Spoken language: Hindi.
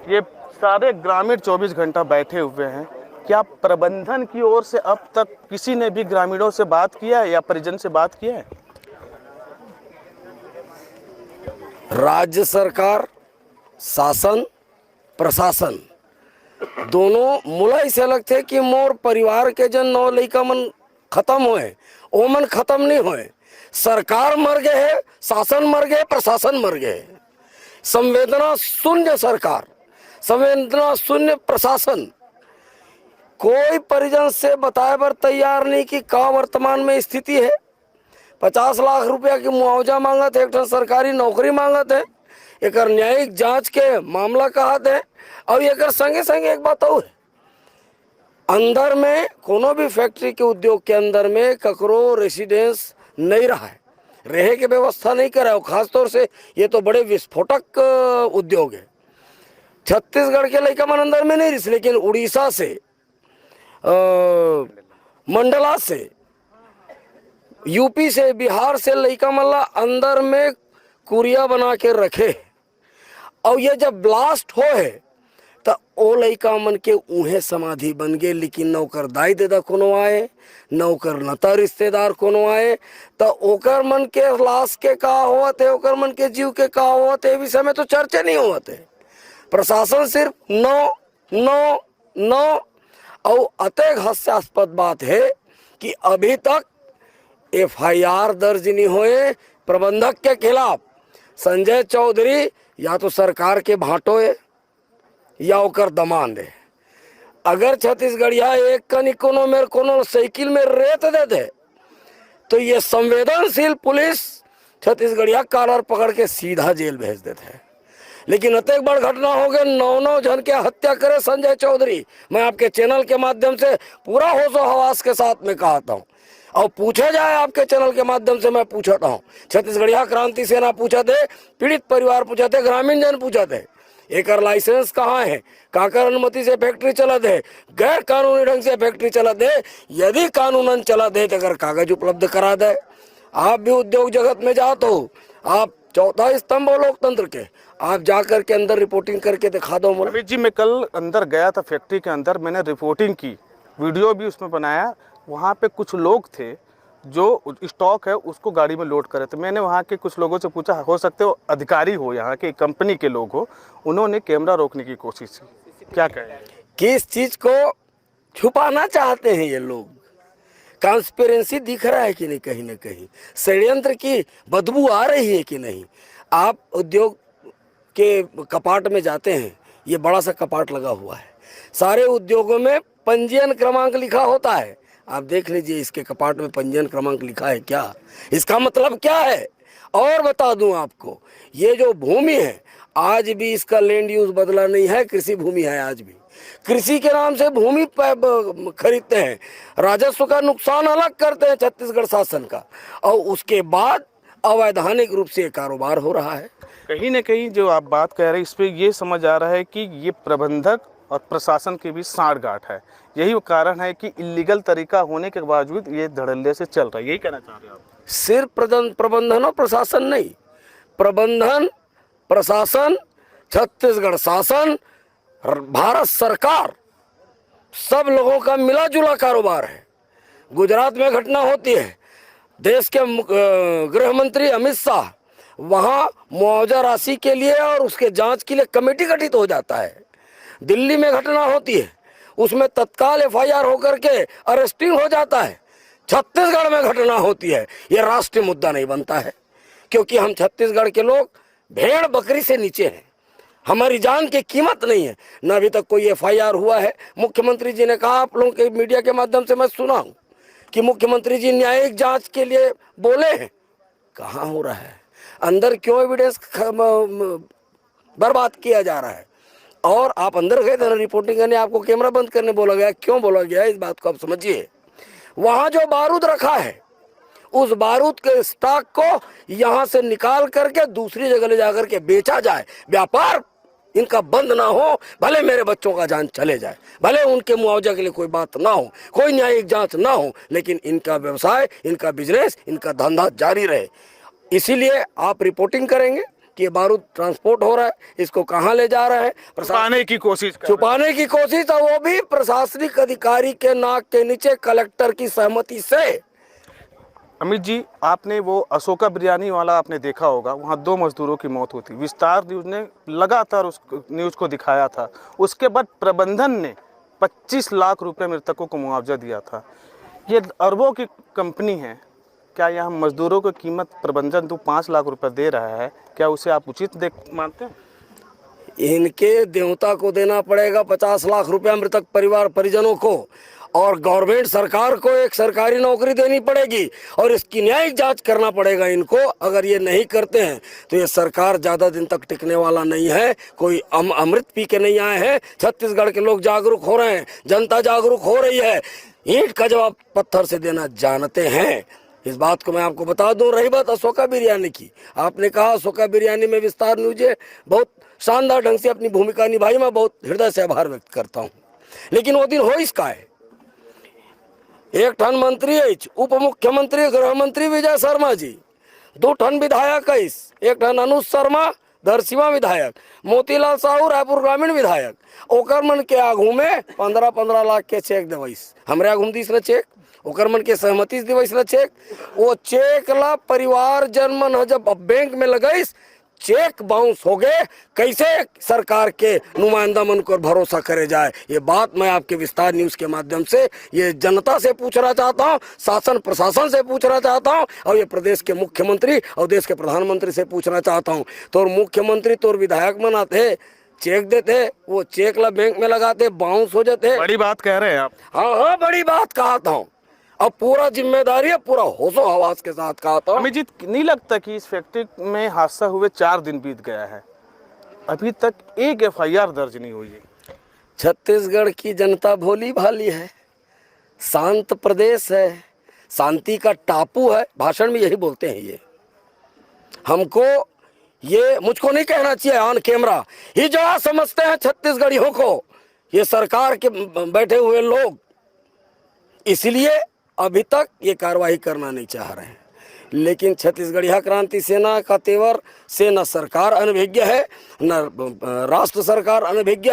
ये सारे ग्रामीण 24 घंटा बैठे हुए हैं। क्या प्रबंधन की ओर से अब तक किसी ने भी ग्रामीणों से बात किया है या परिजन से बात किया है? राज्य सरकार, शासन, प्रशासन दोनों मुला ऐसे अलग थे कि मोर परिवार के जन 9 लड़का मन खत्म होए, ओ मन खत्म नहीं होए। सरकार मर गए है, शासन मर गए, प्रशासन मर गए। संवेदना शून्य सरकार, संवेदना शून्य प्रशासन। कोई परिजन से बताए बर तैयार नहीं कि का वर्तमान में स्थिति है। 50 लाख रुपया की मुआवजा मांगत है, एक सरकारी नौकरी मांगत है, एक न्यायिक जांच के मामला कहत है। और एक संगे संगे एक बात और है, अंदर में कोनो भी फैक्ट्री के उद्योग के अंदर में ककरो रेसिडेंस नहीं रहा है, रहे के व्यवस्था नहीं करा है। खासतौर से ये तो बड़े विस्फोटक उद्योग है। छत्तीसगढ़ के लड़का मन अंदर में नहीं रिस, लेकिन उड़ीसा से, मंडला से, यूपी से, बिहार से लड़का मल्ला अंदर में कुरिया बना के रखे। और ये जब ब्लास्ट हो है तो ओ लड़का मन के उहे समाधि बन गए। लेकिन नौकर दाई देदा कोनो आए, नौकर नता रिश्तेदार कोनो आए तो ओकर मन के लाश के का होवत है, ओकर मन के जीव के का होवत है, विषय में तो चर्चा नहीं होवत है। प्रशासन सिर्फ 9 और अत्यंत हास्यास्पद बात है कि अभी तक FIR दर्ज नहीं हुए प्रबंधक के खिलाफ। संजय चौधरी या तो सरकार के भाटो है या ओकर दमांड है। अगर छत्तीसगढ़िया एक कनी कोनो साइकिल में रेत देते तो ये संवेदनशील पुलिस छत्तीसगढ़िया कॉलर पकड़ के सीधा जेल भेज देते हैं। लेकिन अत्यंत बड़ घटना हो गए, 9 जन के हत्या करे संजय चौधरी। मैं आपके चैनल के माध्यम से पूरा होशो हवास के साथ में कहता हूँ, और पूछा जाए आपके चैनल के माध्यम से मैं पूछता हूँ, छत्तीसगढ़िया क्रांति सेना पूछा थे, पीड़ित परिवार पूछा थे, ग्रामीण जन पूछा थे, एक लाइसेंस कहाँ है, काकर अनुमति से फैक्ट्री चलत है, गैर कानूनी ढंग से फैक्ट्री चलत है, यदि कानूनन चलत है तो अगर कागज उपलब्ध करा दे। आप भी उद्योग जगत में जाते हो, आप चौथा स्तंभ हो लोकतंत्र के, आप जाकर के अंदर रिपोर्टिंग करके दिखा दो। अमित जी, मैं कल अंदर गया था फैक्ट्री के अंदर, मैंने रिपोर्टिंग की, वीडियो भी उसमें बनाया। वहाँ पे कुछ लोग थे जो स्टॉक है उसको गाड़ी में लोड करे थे। मैंने वहाँ के कुछ लोगों से पूछा, हो सकते हो अधिकारी हो, यहाँ के कंपनी के लोग हो, उन्होंने कैमरा रोकने की कोशिश की। क्या कहें? किस चीज को छुपाना चाहते हैं ये लोग? कॉन्स्पिरेंसी दिख रहा है कि नहीं, कहीं ना कहीं षड्यंत्र की बदबू आ रही है कि नहीं? आप उद्योग के कपाट में जाते हैं, ये बड़ा सा कपाट लगा हुआ है, सारे उद्योगों में पंजीयन क्रमांक लिखा होता है। आप देख लीजिए इसके कपाट में पंजीयन क्रमांक लिखा है क्या? इसका मतलब क्या है? और बता दूं आपको, ये जो भूमि है आज भी इसका लैंड यूज बदला नहीं है, कृषि भूमि है। आज भी कृषि के नाम से भूमि खरीदते हैं, राजस्व का नुकसान अलग करते हैं छत्तीसगढ़ शासन का, और उसके बाद अवैधानिक रूप से कारोबार हो रहा है। कहीं ना कहीं जो आप बात कह रहे हैं इस पे ये समझ आ रहा है कि ये प्रबंधक और प्रशासन के बीच सांठ-गांठ है। यही वो कारण है कि इलीगल तरीका होने के बावजूद ये धड़ल्ले से चल रहा है। यही कहना चाह रहे हैं आप? सिर्फ प्रबंधन और प्रशासन नहीं, प्रबंधन, प्रशासन, छत्तीसगढ़ शासन, भारत सरकार, सब लोगों का मिला जुला कारोबार है। गुजरात में घटना होती है, देश के गृह मंत्री अमित शाह वहाँ मुआवजा राशि के लिए और उसके जांच के लिए कमेटी गठित हो जाता है। दिल्ली में घटना होती है, उसमें तत्काल FIR होकर के अरेस्टिंग हो जाता है। छत्तीसगढ़ में घटना होती है, ये राष्ट्रीय मुद्दा नहीं बनता है, क्योंकि हम छत्तीसगढ़ के लोग भेड़ बकरी से नीचे हैं। हमारी जान की कीमत नहीं है, न अभी तक कोई FIR हुआ है। मुख्यमंत्री जी ने कहा, आप लोगों के मीडिया के माध्यम से मैं सुना हूँ कि मुख्यमंत्री जी न्यायिक जांच के लिए बोले हैं। कहाँ हो रहा है? अंदर क्यों एविडेंस बर्बाद किया जा रहा है? और आप अंदर गए थे रिपोर्टिंग करने, आपको कैमरा बंद करने बोला गया। क्यों बोला गया इस बात को आप समझिए। वहाँ जो बारूद रखा है, उस बारूद के स्टॉक को यहाँ से निकाल करके दूसरी जगह ले जाकर के बेचा जाए। व्यापार इनका बंद ना हो, भले मेरे बच्चों का जान चले जाए, भले उनके मुआवजा के लिए कोई बात ना हो, कोई न्यायिक जांच ना हो, लेकिन इनका व्यवसाय, इनका बिजनेस, इनका धंधा जारी रहे। इसीलिए आप रिपोर्टिंग करेंगे कि ये बारूद ट्रांसपोर्ट हो रहा है, इसको कहाँ ले जा रहे हैं, छुपाने की कोशिश कर रहे छुपाने की कोशिश, और वो भी प्रशासनिक अधिकारी के नाक के नीचे कलेक्टर की सहमति से। हैं। अमित जी, आपने वो अशोका बिरयानी वाला आपने देखा होगा, वहाँ 2 मजदूरों की मौत हुई थी। विस्तार न्यूज ने लगातार उस न्यूज को दिखाया था। उसके बाद प्रबंधन ने 25 लाख रुपए मृतकों को मुआवजा दिया था। ये अरबों की कंपनी है, क्या यहाँ मजदूरों की कीमत प्रबंधन तो 5 लाख रुपए दे रहा है, क्या उसे आप उचित देख मानते हैं? इनके देवता को देना पड़ेगा 50 लाख रुपया मृतक परिवार परिजनों को, और गवर्नमेंट सरकार को एक सरकारी नौकरी देनी पड़ेगी, और इसकी न्यायिक जांच करना पड़ेगा इनको। अगर ये नहीं करते हैं तो ये सरकार ज़्यादा दिन तक टिकने वाला नहीं है। कोई अमृत पी के नहीं आए हैं। छत्तीसगढ़ के लोग जागरूक हो रहे हैं, जनता जागरूक हो रही है। ईंट का जवाब पत्थर से देना जानते हैं, इस बात को मैं आपको बता दूं। रही बात अशोका बिरयानी की, आपने कहा अशोका बिरयानी में विस्तार न्यूज बहुत शानदार ढंग से अपनी भूमिका निभाई, मैं बहुत हृदय से आभार व्यक्त करता हूं। लेकिन वो दिन हो इसका है, एक ठन मंत्री उप मुख्यमंत्री गृह मंत्री विजय शर्मा जी, 2 ठन विधायक, एक ठन अनुज शर्मा धरसीवा विधायक, मोतीलाल साहू रायपुर ग्रामीण विधायक, ओकर मन के आगू में 15-15 लाख के चेक देवैस, हमरे आगू में दिस न चेक, ओकर मन के सहमति से देवैस न चेक। वो चेक ला परिवार जनमन जब बैंक में लगैस, चेक बाउंस हो गए, कैसे सरकार के नुमाइंदा मन को भरोसा करे जाए। ये बात मैं आपके विस्तार न्यूज के माध्यम से ये जनता से पूछना चाहता हूँ, शासन प्रशासन से पूछना चाहता हूँ, और ये प्रदेश के मुख्यमंत्री और देश के प्रधानमंत्री से पूछना चाहता हूँ। तो मुख्यमंत्री तो विधायक मन आते चेक देते, वो चेक ला बैंक में लगाते, बाउंस हो जाते। बड़ी बात कह रहे हैं आप। हाँ, बड़ी बात कहता हूँ। अब पूरा जिम्मेदारी है, पूरा होशो हवास के साथ कहता हूँ। अमित जी, नहीं लगता कि इस फैक्ट्री में हादसा हुए 4 दिन बीत गया है, अभी तक एक FIR दर्ज नहीं हुई है? छत्तीसगढ़ की जनता भोली भाली है, शांत प्रदेश है, शांति का टापू है, भाषण में यही बोलते हैं। ये हमको, ये मुझको नहीं कहना चाहिए ऑन कैमरा, ये जो समझते हैं छत्तीसगढ़ियों को ये सरकार के बैठे हुए लोग, इसलिए अभी तक ये कार्रवाई करना नहीं चाह रहे हैं। लेकिन छत्तीसगढ़िया क्रांति सेना का तेवर से न सरकार अनभिज्ञ है, न राष्ट्र सरकार अनभिज्ञ